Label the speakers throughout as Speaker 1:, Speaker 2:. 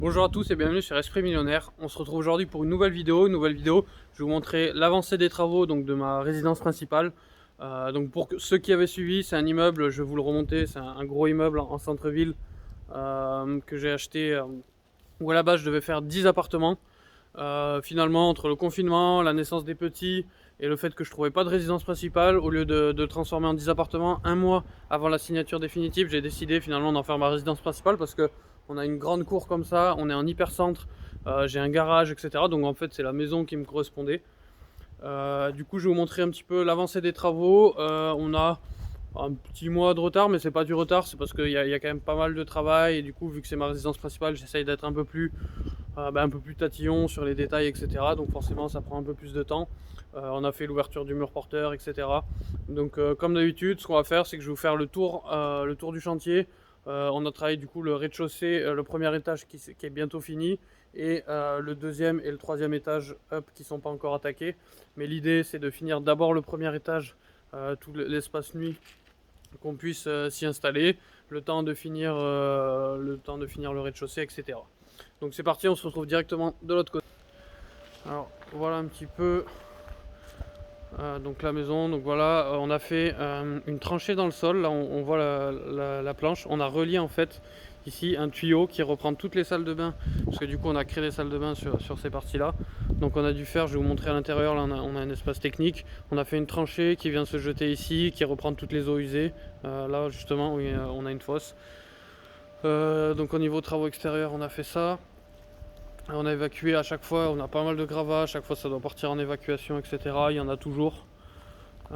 Speaker 1: Bonjour à tous et bienvenue sur Esprit Millionnaire. On se retrouve aujourd'hui pour une nouvelle vidéo. Je vais vous montrer l'avancée des travaux donc, de ma résidence principale. Donc pour ceux qui avaient suivi, c'est un immeuble, je vais vous le remonter, c'est un gros immeuble en centre-ville que j'ai acheté où à la base je devais faire 10 appartements. Finalement, entre le confinement, la naissance des petits et le fait que je trouvais pas de résidence principale, au lieu de le transformer en 10 appartements, un mois avant la signature définitive, j'ai décidé finalement d'en faire ma résidence principale parce que on a une grande cour comme ça, on est en hyper-centre, j'ai un garage, etc. Donc en fait, c'est la maison qui me correspondait. Du coup, je vais vous montrer un petit peu l'avancée des travaux. On a un petit mois de retard, mais c'est pas du retard, c'est parce qu'il y a quand même pas mal de travail. Et du coup, vu que c'est ma résidence principale, j'essaye d'être un peu plus tatillon sur les détails, etc. Donc forcément, ça prend un peu plus de temps. On a fait l'ouverture du mur porteur, etc. Donc comme d'habitude, ce qu'on va faire, c'est que je vais vous faire le tour du chantier. On a travaillé du coup le rez-de-chaussée, le premier étage qui est bientôt fini, et le deuxième et le troisième étage qui sont pas encore attaqués. Mais l'idée, c'est de finir d'abord le premier étage, tout l'espace nuit, qu'on puisse s'y installer, le temps de finir le rez-de-chaussée, etc. Donc c'est parti, on se retrouve directement de l'autre côté. Alors voilà un petit peu donc la maison. Donc voilà, on a fait une tranchée dans le sol. Là on voit la planche. On a relié en fait ici un tuyau qui reprend toutes les salles de bain, parce que du coup on a créé des salles de bain sur ces parties là. Donc on a dû faire, je vais vous montrer à l'intérieur, là on a un espace technique. On a fait une tranchée qui vient se jeter ici, qui reprend toutes les eaux usées. Là justement oui, on a une fosse. Donc au niveau travaux extérieurs, on a fait ça. On a évacué à chaque fois, on a pas mal de gravats, à chaque fois ça doit partir en évacuation, etc. Il y en a toujours. Euh,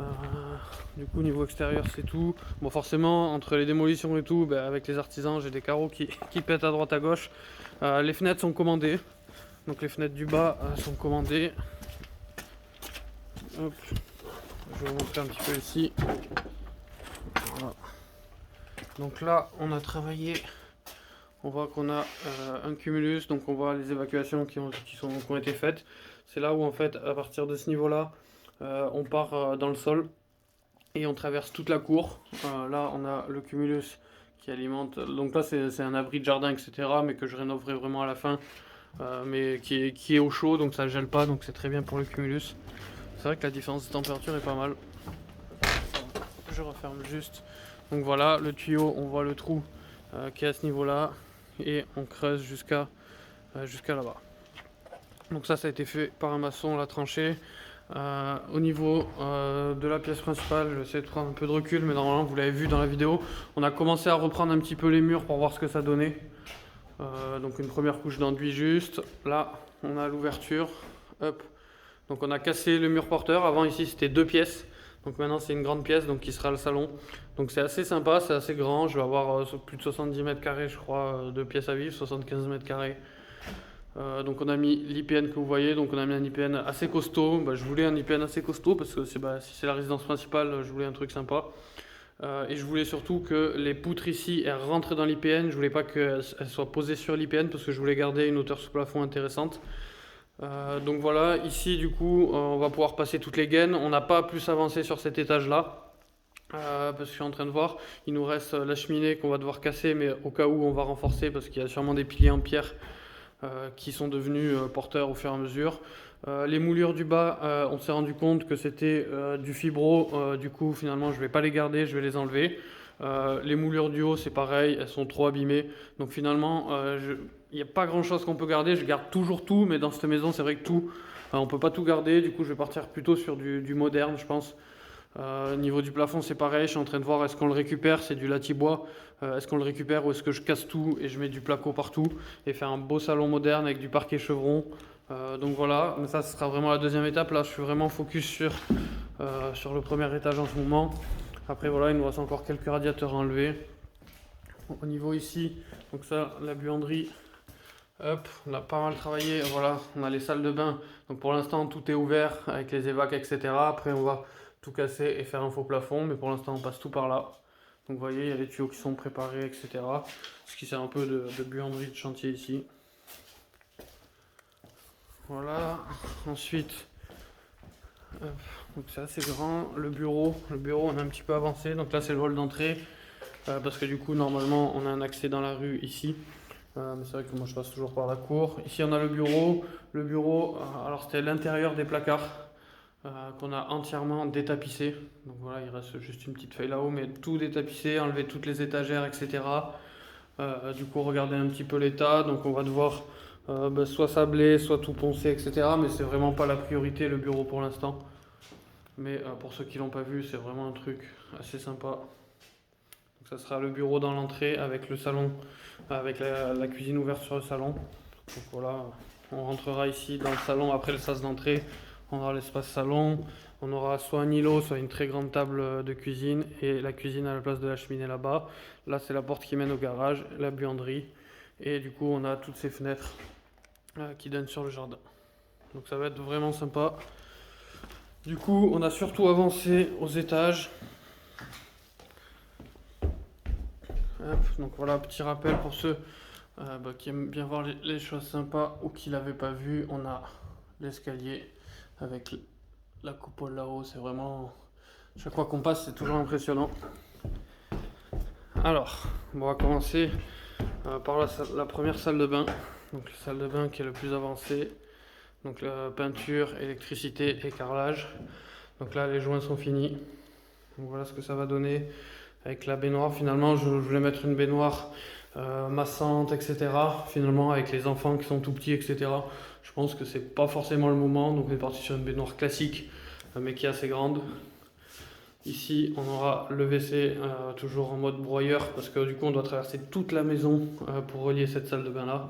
Speaker 1: du coup, niveau extérieur, c'est tout. Bon, forcément, entre les démolitions et tout, avec les artisans, j'ai des carreaux qui pètent à droite à gauche. Les fenêtres sont commandées. Donc les fenêtres du bas sont commandées. Hop. Je vais vous montrer un petit peu ici. Voilà. Donc là, on a travaillé. On voit qu'on a un cumulus, donc on voit les évacuations qui ont été faites. C'est là où en fait, à partir de ce niveau-là, on part dans le sol et on traverse toute la cour. Là, on a le cumulus qui alimente. Donc là, c'est un abri de jardin, etc., mais que je rénoverai vraiment à la fin, mais qui est au chaud, donc ça ne gèle pas, donc c'est très bien pour le cumulus. C'est vrai que la différence de température est pas mal. Je referme juste. Donc voilà, le tuyau, on voit le trou qui est à ce niveau-là, et on creuse jusqu'à là-bas. Donc ça a été fait par un maçon, la tranchée. Au niveau de la pièce principale, je vais essayer de prendre un peu de recul, mais normalement vous l'avez vu dans la vidéo, on a commencé à reprendre un petit peu les murs pour voir ce que ça donnait. Donc une première couche d'enduit juste. Là, on a l'ouverture. Hop. Donc on a cassé le mur porteur. Avant ici c'était 2 pièces. Donc maintenant c'est une grande pièce, donc qui sera le salon. Donc c'est assez sympa, c'est assez grand. Je vais avoir plus de 70 mètres carrés, je crois, de pièces à vivre, 75 mètres carrés. Donc on a mis l'IPN que vous voyez, donc on a mis un IPN assez costaud. Je voulais un IPN assez costaud parce que si c'est la résidence principale, je voulais un truc sympa. Et je voulais surtout que les poutres ici elles rentrent dans l'IPN. Je voulais pas qu'elles soient posées sur l'IPN parce que je voulais garder une hauteur sous plafond intéressante. Donc voilà, ici du coup on va pouvoir passer toutes les gaines. On n'a pas plus avancé sur cet étage là. Parce que je suis en train de voir, il nous reste la cheminée qu'on va devoir casser, mais au cas où on va renforcer parce qu'il y a sûrement des piliers en pierre qui sont devenus porteurs au fur et à mesure. Les moulures du bas, on s'est rendu compte que c'était du fibro, du coup finalement je vais pas les garder, je vais les enlever. Les moulures du haut c'est pareil, elles sont trop abîmées, donc finalement il n'y a pas grand chose qu'on peut garder, je garde toujours tout, mais dans cette maison c'est vrai que tout, on peut pas tout garder, du coup je vais partir plutôt sur du moderne je pense. Niveau du plafond, c'est pareil. Je suis en train de voir est-ce qu'on le récupère, c'est du latibois. Est-ce qu'on le récupère ou est-ce que je casse tout et je mets du placo partout et faire un beau salon moderne avec du parquet chevron. Donc voilà, mais ça ce sera vraiment la deuxième étape. Là, je suis vraiment focus sur le premier étage en ce moment. Après, voilà, il nous reste encore quelques radiateurs à enlever. Au niveau ici, donc ça, la buanderie. Hop, on a pas mal travaillé. Voilà, on a les salles de bain. Donc pour l'instant, tout est ouvert avec les évacs, etc. Après, on va tout casser et faire un faux plafond, mais pour l'instant on passe tout par là. Donc vous voyez, il y a les tuyaux qui sont préparés, etc. Ce qui sert un peu de buanderie de chantier ici. Voilà, ensuite, hop, donc c'est assez grand. Le bureau on a un petit peu avancé, donc là c'est le hall d'entrée, parce que du coup normalement on a un accès dans la rue ici. Mais c'est vrai que moi je passe toujours par la cour. Ici on a le bureau. Le bureau, alors c'était l'intérieur des placards qu'on a entièrement détapissé. Donc voilà, il reste juste une petite feuille là-haut, mais tout détapissé, enlever toutes les étagères, etc. Du coup, regardez un petit peu l'état. Donc on va devoir soit sabler, soit tout poncer, etc. Mais c'est vraiment pas la priorité le bureau pour l'instant. Mais pour ceux qui l'ont pas vu, c'est vraiment un truc assez sympa. Donc ça sera le bureau dans l'entrée avec le salon, avec la cuisine ouverte sur le salon. Donc voilà, on rentrera ici dans le salon après le sas d'entrée. On aura l'espace salon. On aura soit un îlot, soit une très grande table de cuisine et la cuisine à la place de la cheminée là-bas. Là, c'est la porte qui mène au garage, la buanderie. Et du coup, on a toutes ces fenêtres qui donnent sur le jardin. Donc ça va être vraiment sympa. Du coup, on a surtout avancé aux étages. Hop, donc voilà, petit rappel pour ceux qui aiment bien voir les choses sympas ou qui ne l'avaient pas vu. On a l'escalier avec la coupole là-haut. C'est vraiment... Chaque fois qu'on passe, c'est toujours impressionnant. Alors, on va commencer par la première salle de bain. Donc la salle de bain qui est le plus avancée. Donc la peinture, électricité et carrelage. Donc là, les joints sont finis. Donc voilà ce que ça va donner avec la baignoire. Finalement, je voulais mettre une baignoire massante, etc. Finalement, avec les enfants qui sont tout petits, etc. Je pense que c'est pas forcément le moment. Donc on est parti sur une baignoire classique, mais qui est assez grande. Ici, on aura le WC toujours en mode broyeur parce que du coup, on doit traverser toute la maison pour relier cette salle de bain là.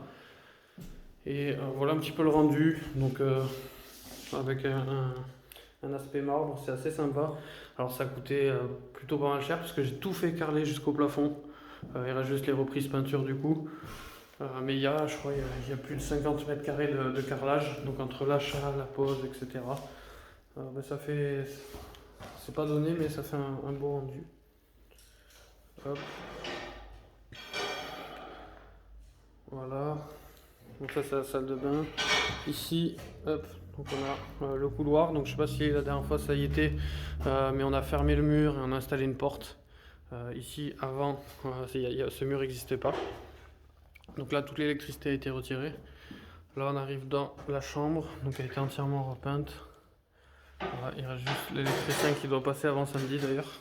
Speaker 1: Et voilà un petit peu le rendu. Donc avec un aspect marbre, c'est assez sympa. Alors ça a coûté plutôt pas mal cher parce que j'ai tout fait carreler jusqu'au plafond. Il reste juste les reprises peinture du coup. Mais il y a, je crois, il y a plus de 50 mètres carrés de carrelage. Donc entre l'achat, la pose, etc. Ça fait... C'est pas donné, mais ça fait un beau rendu. Hop. Voilà. Donc ça, c'est la salle de bain. Ici, hop. Donc on a le couloir. Donc je sais pas si la dernière fois ça y était, mais on a fermé le mur et on a installé une porte. Ici, avant, ce mur n'existait pas. Donc là, toute l'électricité a été retirée. Là, on arrive dans la chambre. Donc elle a été entièrement repeinte. Voilà, il reste juste l'électricien qui doit passer avant samedi d'ailleurs.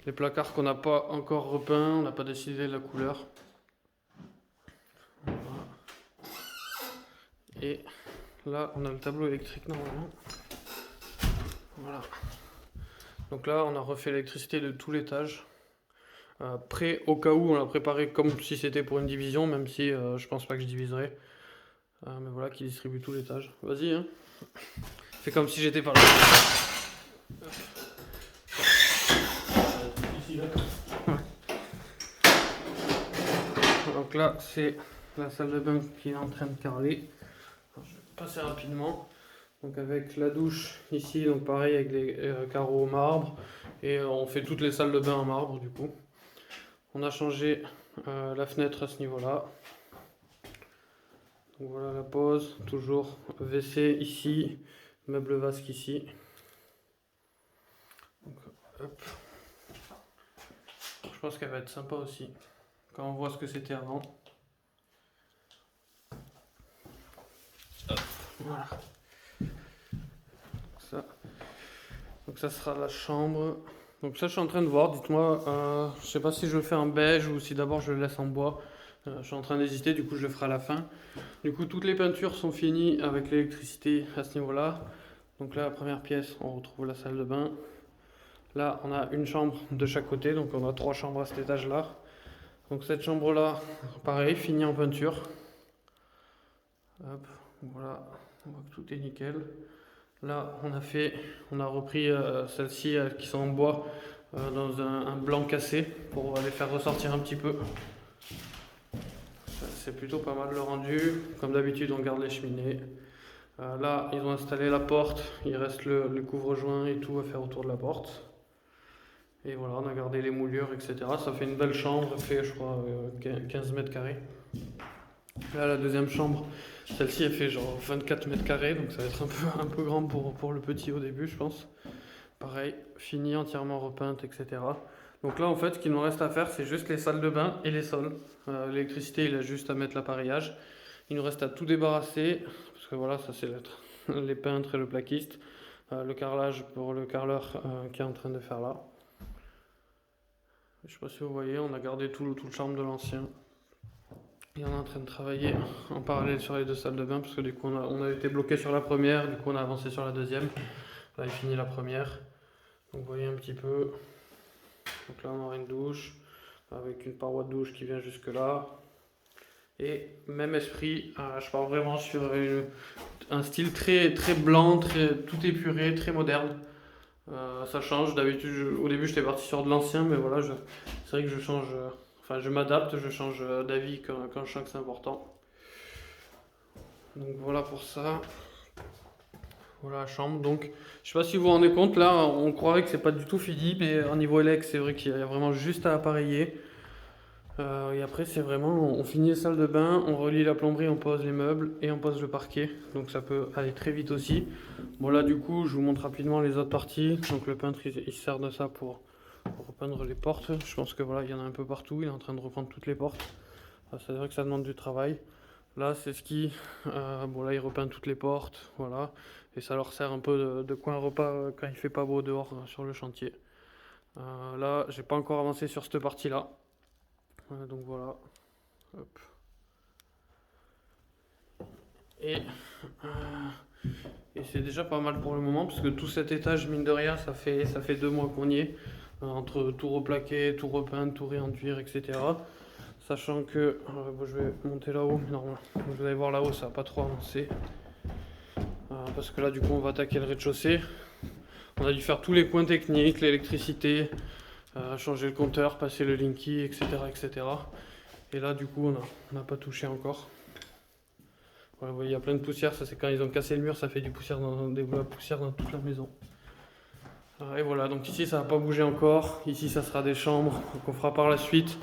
Speaker 1: Les placards qu'on n'a pas encore repeints, on n'a pas décidé de la couleur. Voilà. Et là, on a le tableau électrique normalement. Voilà. Donc là, on a refait l'électricité de tout l'étage. Prêt au cas où, on l'a préparé comme si c'était pour une division, même si je pense pas que je diviserai. Mais voilà, qui distribue tout l'étage. Vas-y, hein. Fais comme si j'étais pas là. Donc là, c'est la salle de bain qui est en train de carreler. Alors, je vais passer rapidement. Donc avec la douche ici, donc pareil avec les carreaux au marbre. Et on fait toutes les salles de bain en marbre du coup. On a changé la fenêtre à ce niveau-là. Donc voilà la pose, toujours WC ici, meuble vasque ici. Donc, hop. Je pense qu'elle va être sympa aussi, quand on voit ce que c'était avant. Hop, voilà. Donc ça sera la chambre. Donc ça je suis en train de voir, dites-moi, je sais pas si je le fais en beige ou si d'abord je le laisse en bois. Je suis en train d'hésiter, du coup je le ferai à la fin. Du coup toutes les peintures sont finies avec l'électricité à ce niveau-là. Donc là la première pièce, on retrouve la salle de bain. Là on a une chambre de chaque côté, donc on a 3 chambres à cet étage-là. Donc cette chambre-là, pareil, finie en peinture. Hop, voilà, on voit que tout est nickel. Là, on a repris celles-ci qui sont en bois dans un blanc cassé pour les faire ressortir un petit peu. C'est plutôt pas mal le rendu. Comme d'habitude, on garde les cheminées. Là, ils ont installé la porte. Il reste le couvre-joint et tout à faire autour de la porte. Et voilà, on a gardé les moulures, etc. Ça fait une belle chambre, ça fait, je crois, 15 mètres carrés. Là, la deuxième chambre, celle-ci, elle fait genre 24 mètres carrés, donc ça va être un peu grand pour le petit au début, je pense. Pareil, fini, entièrement repeinte, etc. Donc là, en fait, ce qu'il nous reste à faire, c'est juste les salles de bain et les sols. L'électricité, il a juste à mettre l'appareillage. Il nous reste à tout débarrasser, parce que voilà, ça c'est les peintres et le plaquiste. Le carrelage pour le carreleur qui est en train de faire là. Je sais pas si vous voyez, on a gardé tout le charme de l'ancien. Et on est en train de travailler en parallèle sur les deux salles de bain, parce que du coup on a été bloqué sur la première, du coup on a avancé sur la deuxième. Là il finit la première. Donc vous voyez un petit peu. Donc là on aura une douche, avec une paroi de douche qui vient jusque là. Et même esprit, je pars vraiment sur un style très, très blanc, tout épuré, très moderne. Ça change, d'habitude au début j'étais parti sur de l'ancien, mais voilà, c'est vrai que je change, enfin je m'adapte, je change d'avis quand je sens que c'est important. Donc voilà pour ça. Voilà la chambre. Donc je sais pas si vous vous rendez compte, là on croirait que c'est pas du tout fini, mais au niveau élec c'est vrai qu'il y a vraiment juste à appareiller. Et après c'est vraiment, on finit les salles de bain, on relie la plomberie, on pose les meubles et on pose le parquet. Donc ça peut aller très vite aussi. Bon là du coup je vous montre rapidement les autres parties. Donc le peintre il se sert de ça pour repeindre les portes. Je pense que voilà, il y en a un peu partout, il est en train de repeindre toutes les portes. C'est vrai que ça demande du travail. Là c'est ce qui, bon là il repeint toutes les portes, voilà. Et ça leur sert un peu de coin repas quand il fait pas beau dehors sur le chantier. Là j'ai pas encore avancé sur cette partie là. Donc voilà. Hop. Et, et c'est déjà pas mal pour le moment, parce que tout cet étage, mine de rien, ça fait 2 mois qu'on y est. Entre tout replaquer, tout repeindre, tout réenduire, etc. Sachant que, bon, je vais monter là-haut, mais normalement, vous allez voir là-haut, ça va pas trop avancer. Parce que là, du coup, on va attaquer le rez-de-chaussée. On a dû faire tous les points techniques, l'électricité, changer le compteur, passer le linky, etc., etc. Et là, du coup, on n'a pas touché encore. Voilà, vous voyez, il y a plein de poussière. Ça, c'est quand ils ont cassé le mur, ça fait des poussières de la poussière dans toute la maison. Et voilà, donc ici, ça va pas bouger encore. Ici, ça sera des chambres qu'on fera par la suite.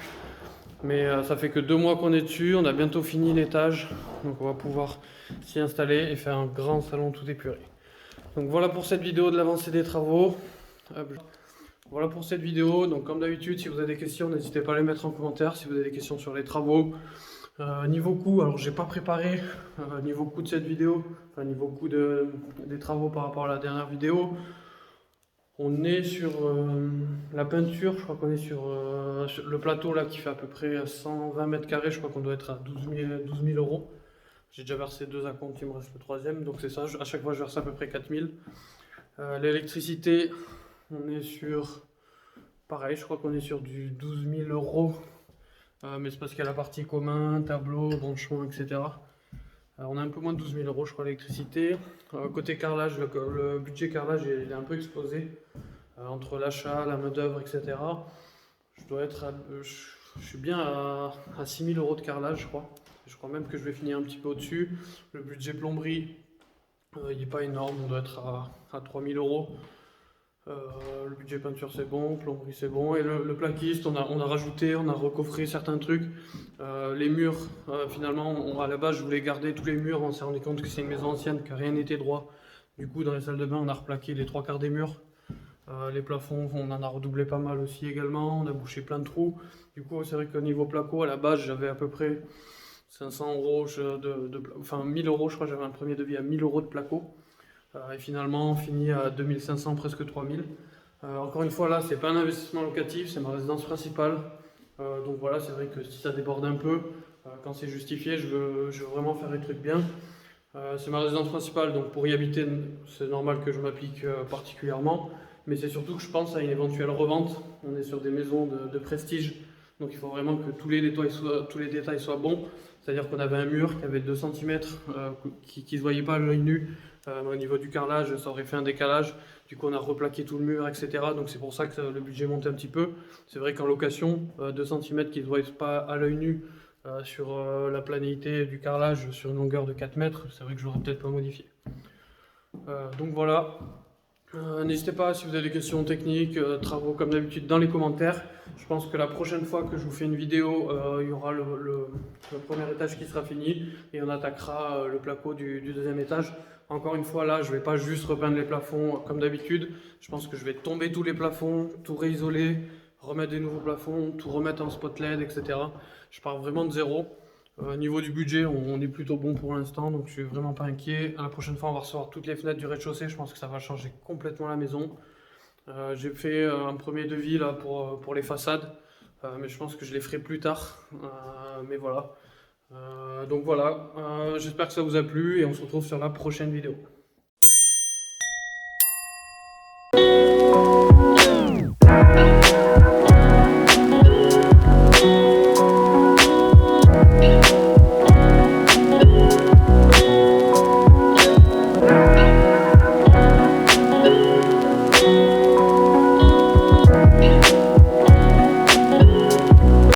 Speaker 1: Mais ça fait que 2 mois qu'on est dessus. On a bientôt fini l'étage. Donc, on va pouvoir s'y installer et faire un grand salon tout épuré. Donc, voilà pour cette vidéo de l'avancée des travaux. Voilà pour cette vidéo. Donc comme d'habitude, si vous avez des questions, n'hésitez pas à les mettre en commentaire. Si vous avez des questions sur les travaux, niveau coût, alors j'ai pas préparé niveau coût de cette vidéo, enfin niveau coût des travaux par rapport à la dernière vidéo. On est sur la peinture, je crois qu'on est sur le plateau là qui fait à peu près 120 mètres carrés, je crois qu'on doit être à 12 000 euros. J'ai déjà versé 2 acomptes, il me reste le troisième, donc c'est ça, à chaque fois je verse à peu près 4 000. L'électricité, on est sur, pareil, je crois qu'on est sur du 12 000 euros. Mais c'est parce qu'il y a la partie commun, tableau, branchement, etc. On a un peu moins de 12 000 euros, je crois, l'électricité. Côté carrelage, le budget carrelage il est un peu explosé. Entre l'achat, la main-d'œuvre, etc. Je suis bien à 6 000 euros de carrelage, je crois. Je crois même que je vais finir un petit peu au-dessus. Le budget plomberie, il n'est pas énorme, on doit être à 3 000 euros. Le budget peinture c'est bon, plomberie c'est bon, et le plaquiste on a rajouté, on a recoffré certains trucs. Les murs, finalement à la base je voulais garder tous les murs, on s'est rendu compte que c'est une maison ancienne, que rien n'était droit. Du coup dans les salles de bain on a replaqué les 3/4 des murs. Les plafonds on en a redoublé pas mal aussi également, on a bouché plein de trous. Du coup c'est vrai qu'au niveau placo à la base j'avais à peu près 500 euros, enfin 1000 euros je crois, j'avais un premier devis à 1000 euros de placo. Et finalement on finit à 2500, presque 3000. Encore une fois là c'est pas un investissement locatif, c'est ma résidence principale. Donc voilà, c'est vrai que si ça déborde un peu, quand c'est justifié, je veux vraiment faire les trucs bien. C'est ma résidence principale, donc pour y habiter c'est normal que je m'applique particulièrement. Mais c'est surtout que je pense à une éventuelle revente. On est sur des maisons de prestige, donc il faut vraiment que tous les détails soient bons. C'est-à-dire qu'on avait un mur qui avait 2 cm qui ne se voyait pas à l'œil nu. Au niveau du carrelage, ça aurait fait un décalage. Du coup, on a replaqué tout le mur, etc. Donc c'est pour ça que le budget monte un petit peu. C'est vrai qu'en location, 2 cm qui ne se voient pas à l'œil nu sur la planéité du carrelage sur une longueur de 4 mètres, c'est vrai que je l'aurais peut-être pas modifié. Donc voilà. N'hésitez pas si vous avez des questions techniques, travaux comme d'habitude dans les commentaires. Je pense que la prochaine fois que je vous fais une vidéo, il y aura le premier étage qui sera fini et on attaquera le placo du deuxième étage. Encore une fois là, je ne vais pas juste repeindre les plafonds comme d'habitude. Je pense que je vais tomber tous les plafonds, tout réisoler, remettre des nouveaux plafonds, tout remettre en spot LED, etc. Je pars vraiment de zéro. Au niveau du budget, on est plutôt bon pour l'instant, donc je suis vraiment pas inquiet. La prochaine fois, on va recevoir toutes les fenêtres du rez-de-chaussée. Je pense que ça va changer complètement la maison. J'ai fait un premier devis là pour les façades, mais je pense que je les ferai plus tard. Mais voilà. Donc voilà, j'espère que ça vous a plu et on se retrouve sur la prochaine vidéo.